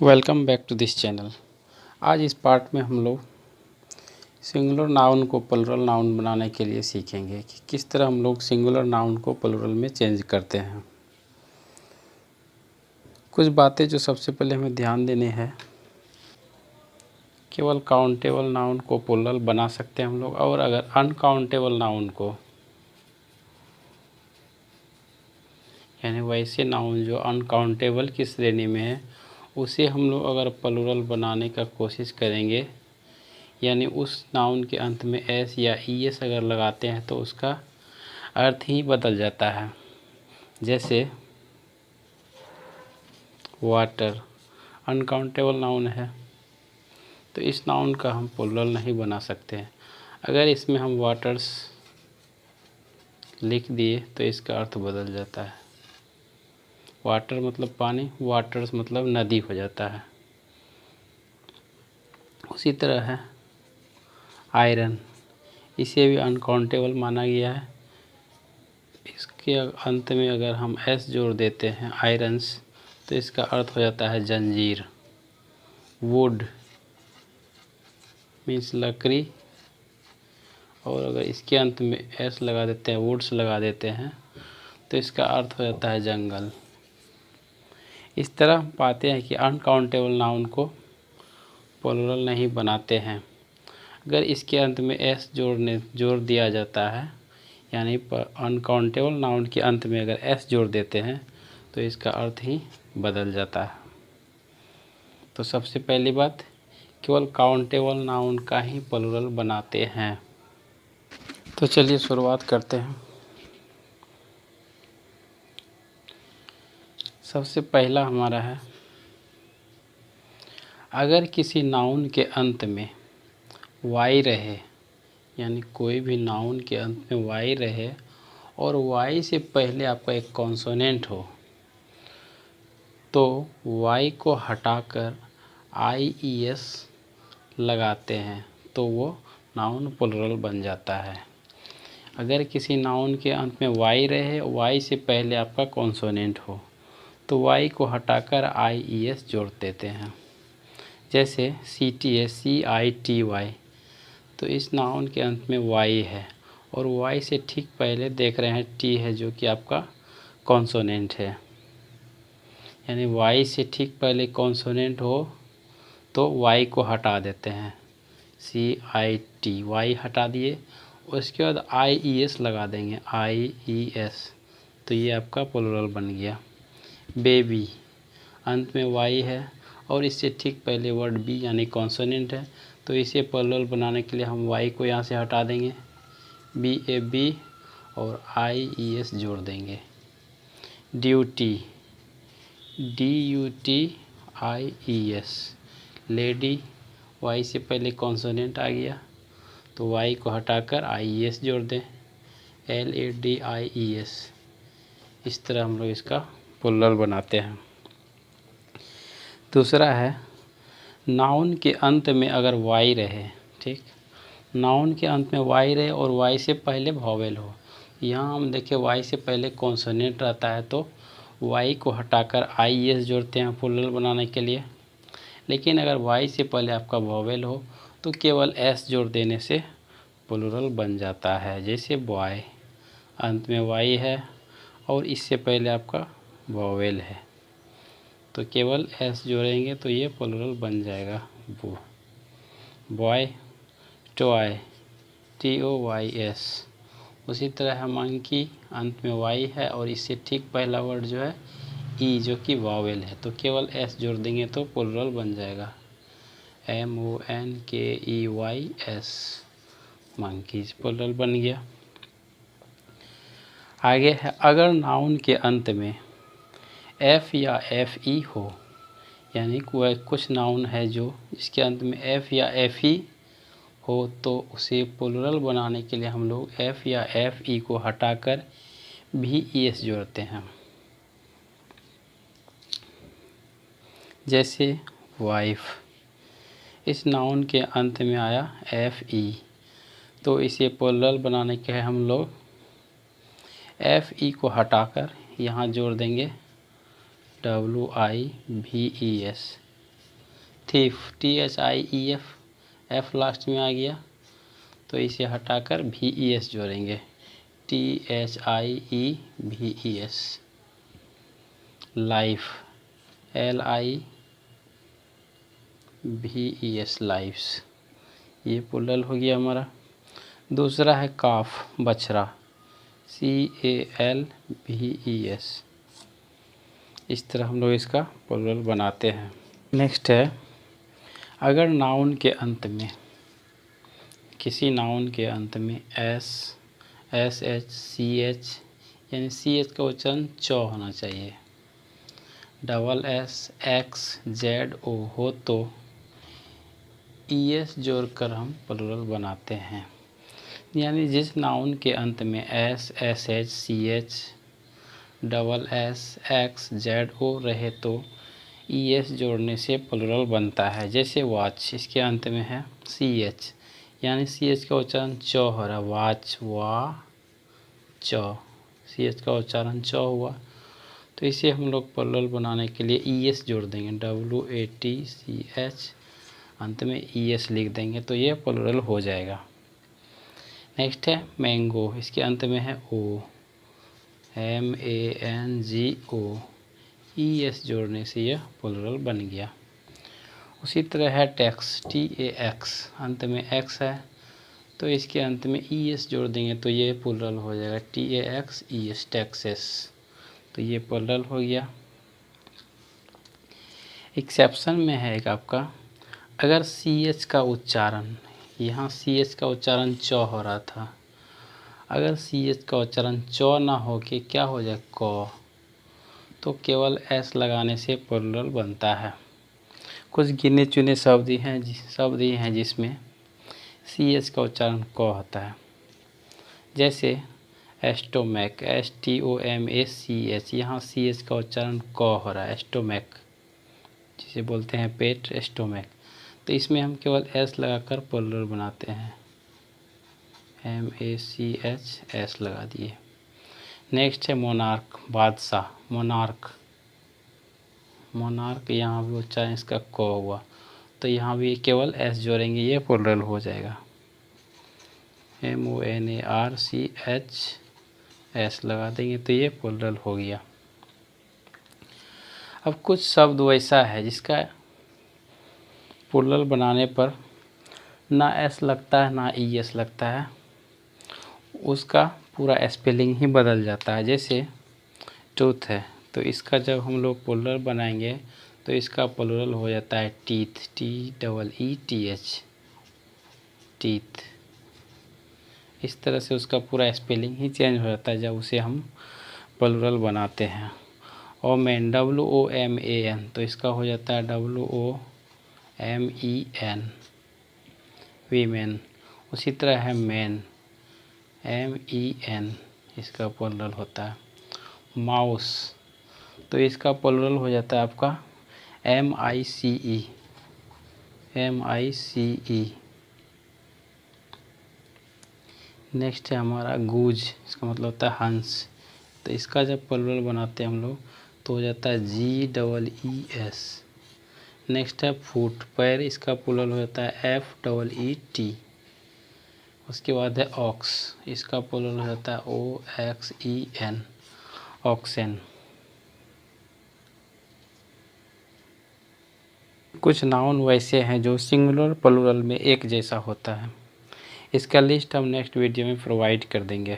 Welcome back to this channel. आज इस part में हम लोग सिंगुलर नाउन को प्लुरल नाउन बनाने के लिए सीखेंगे कि किस तरह हम लोग सिंगुलर नाउन को प्लुरल में चेंज करते हैं। कुछ बातें जो सबसे पहले हमें ध्यान देने हैं, केवल काउंटेबल नाउन को प्लुरल बना सकते हैं हम लोग, और अगर अनकाउंटेबल नाउन को, यानी वैसे नाउन जो अनकाउंटेबल की श्रेणी में है, उसे हम लोग अगर प्लुरल बनाने का कोशिश करेंगे, यानी उस नाउन के अंत में एस या ई एस अगर लगाते हैं तो उसका अर्थ ही बदल जाता है। जैसे वाटर अनकाउंटेबल नाउन है, तो इस नाउन का हम प्लुरल नहीं बना सकते हैं। अगर इसमें हम वाटर्स लिख दिए तो इसका अर्थ बदल जाता है। वाटर मतलब पानी, वाटर्स मतलब नदी हो जाता है। उसी तरह है आयरन, इसे भी अनकाउंटेबल माना गया है। इसके अंत में अगर हम एस जोड़ देते हैं आयरन्स, तो इसका अर्थ हो जाता है जंजीर। वुड मीन्स लकड़ी, और अगर इसके अंत में एस लगा देते हैं, वुड्स लगा देते हैं, तो इसका अर्थ हो जाता है जंगल। इस तरह हम पाते हैं कि अनकाउंटेबल नाउन को प्लुरल नहीं बनाते हैं। अगर इसके अंत में एस जोड़ दिया जाता है, यानी अनकाउंटेबल नाउन के अंत में अगर एस जोड़ देते हैं तो इसका अर्थ ही बदल जाता है। तो सबसे पहली बात, केवल काउंटेबल नाउन का ही प्लुरल बनाते हैं। तो चलिए शुरुआत करते हैं। सबसे पहला हमारा है, अगर किसी नाउन के अंत में वाई रहे, यानी कोई भी नाउन के अंत में वाई रहे और वाई से पहले आपका एक कॉन्सोनेंट हो, तो वाई को हटाकर आई ई एस लगाते हैं तो वो नाउन प्लुरल बन जाता है। अगर किसी नाउन के अंत में वाई रहे, वाई से पहले आपका कॉन्सोनेंट हो, तो वाई को हटाकर आई ई एस जोड़ देते हैं। जैसे CTACITY, तो इस नाउन के अंत में वाई है और वाई से ठीक पहले देख रहे हैं टी है, जो कि आपका कॉन्सोनेंट है। यानी वाई से ठीक पहले कॉन्सोनेंट हो तो वाई को हटा देते हैं, CIT, वाई हटा दिए। उसके बाद IES लगा देंगे, IES, तो ये आपका प्लुरल बन गया। बेबी, अंत में वाई है और इससे ठीक पहले वर्ड बी यानी कॉन्सोनेंट है, तो इसे प्लुरल बनाने के लिए हम वाई को यहाँ से हटा देंगे, BAB, और IES जोड़ देंगे। ड्यूटी, DUTIES, लेडी, वाई से पहले कॉन्सोनेंट आ गया तो वाई को हटाकर IES जोड़ दें, LADIES। इस तरह हम लोग इसका प्लुरल बनाते हैं। दूसरा है, नाउन के अंत में अगर वाई रहे, ठीक, नाउन के अंत में वाई रहे और वाई से पहले वॉवेल हो। यहाँ हम देखें वाई से पहले कॉन्सोनेंट रहता है तो वाई को हटाकर IES जोड़ते हैं प्लुरल बनाने के लिए। लेकिन अगर वाई से पहले आपका वॉवेल हो तो केवल एस जोड़ देने से प्लुरल बन जाता है। जैसे बॉय, अंत में वाई है और इससे पहले आपका वॉवेल है, तो केवल एस जोड़ेंगे तो ये प्लुरल बन जाएगा, वो। Boy, toy, TOYS। उसी तरह है मंकी, अंत में वाई है और इससे ठीक पहला वर्ड जो है ई, जो कि वॉवेल है, तो केवल एस जोड़ देंगे तो प्लुरल बन जाएगा, MONKEYS, मंकीज, प्लुरल बन गया। आगे है, अगर नाउन के अंत में F या FE हो, यानी कुछ नाउन है जो इसके अंत में F या FE हो, तो उसे प्लुरल बनाने के लिए हम लोग F या FE को हटाकर VES जोड़ते हैं। जैसे वाइफ, इस नाउन के अंत में आया FE, तो इसे प्लुरल बनाने के लिए हम लोग FE को हटाकर यहाँ जोड़ देंगे WIVES, thief, THIEF, F last में आ गया तो इसे हटाकर VES जोड़ेंगे, THIEVES। लाइफ, LIVES, लाइफ्स, ये प्लूरल हो गया हमारा। दूसरा है काफ, बछड़ा, CALVES। इस तरह हम लोग इसका प्लूरल बनाते हैं। नेक्स्ट है, अगर नाउन के अंत में, किसी नाउन के अंत में SH, CH यानी CH का उच्चारण च होना चाहिए, SS, X, Z, O हो तो ES जोड़कर हम प्लूरल बनाते हैं। यानी जिस नाउन के अंत में S, SH, CH, SS, X, Z, O रहे तो ES जोड़ने से प्लूरल बनता है। जैसे वॉच, इसके अंत में है CH यानी CH का उच्चारण च हो रहा है, वाच, वा च, CH का उच्चारण च हुआ तो इसे हम लोग प्लूरल बनाने के लिए ES जोड़ देंगे, WATCH, अंत में ES लिख देंगे तो ये प्लूरल हो जाएगा। नेक्स्ट है मैंगो, इसके अंत में है O, MANGO, ES जोड़ने से यह प्लूरल बन गया। उसी तरह है टैक्स, TAX, अंत में X है तो इसके अंत में ES जोड़ देंगे तो ये प्लूरल हो जाएगा, TAX, ES, टैक्सेस, तो ये प्लूरल हो गया। एक्सेप्शन में है एक आपका, अगर CH का उच्चारण, यहाँ CH का उच्चारण च हो रहा था, अगर CH का उच्चारण च ना हो के क्या हो जाए क, तो केवल S लगाने से प्लूरल बनता है। कुछ गिने चुने शब्द हैं जिसमें CH का उच्चारण क होता है, जैसे एस्टोमैक, STOMACH, यहाँ CH का उच्चारण क हो रहा है, एस्टोमैक जिसे बोलते हैं पेट, एस्टोमैक, तो इसमें हम केवल S लगाकर प्लूरल बनाते हैं, MACH, S लगा दिए। नेक्स्ट है मोनार्क, बादशाह, मोनार्क, यहाँ भी उच्चारण इसका क हुआ तो यहाँ भी केवल S जोड़ेंगे, ये प्लूरल हो जाएगा, MONARCH, S लगा देंगे तो ये प्लूरल हो गया। अब कुछ शब्द वैसा है जिसका प्लूरल बनाने पर ना S लगता है ना ES लगता है, उसका पूरा स्पेलिंग ही बदल जाता है। जैसे टूथ है तो इसका जब हम लोग प्लूरल बनाएंगे तो इसका प्लूरल हो जाता है टीथ, TEETH, टीथ। इस तरह से उसका पूरा स्पेलिंग ही चेंज हो जाता है जब उसे हम प्लूरल बनाते हैं। ओमेन, WOMAN, तो इसका हो जाता है WOMEN, वीमेन। उसी तरह है मैन, MEN, इसका प्लूरल होता है। माउस, तो इसका प्लूरल हो जाता है आपका MICE। नेक्स्ट है हमारा गूज, इसका मतलब होता है हंस, तो इसका जब प्लूरल बनाते हैं हम लोग तो हो जाता है GEES। नेक्स्ट है फुट, पैर, इसका प्लूरल हो जाता है FEET। उसके बाद है ऑक्स, इसका प्लूरल हो जाता है OXEN, ऑक्सेन। कुछ नाउन वैसे हैं जो सिंगुलर प्लूरल में एक जैसा होता है, इसका लिस्ट हम नेक्स्ट वीडियो में प्रोवाइड कर देंगे।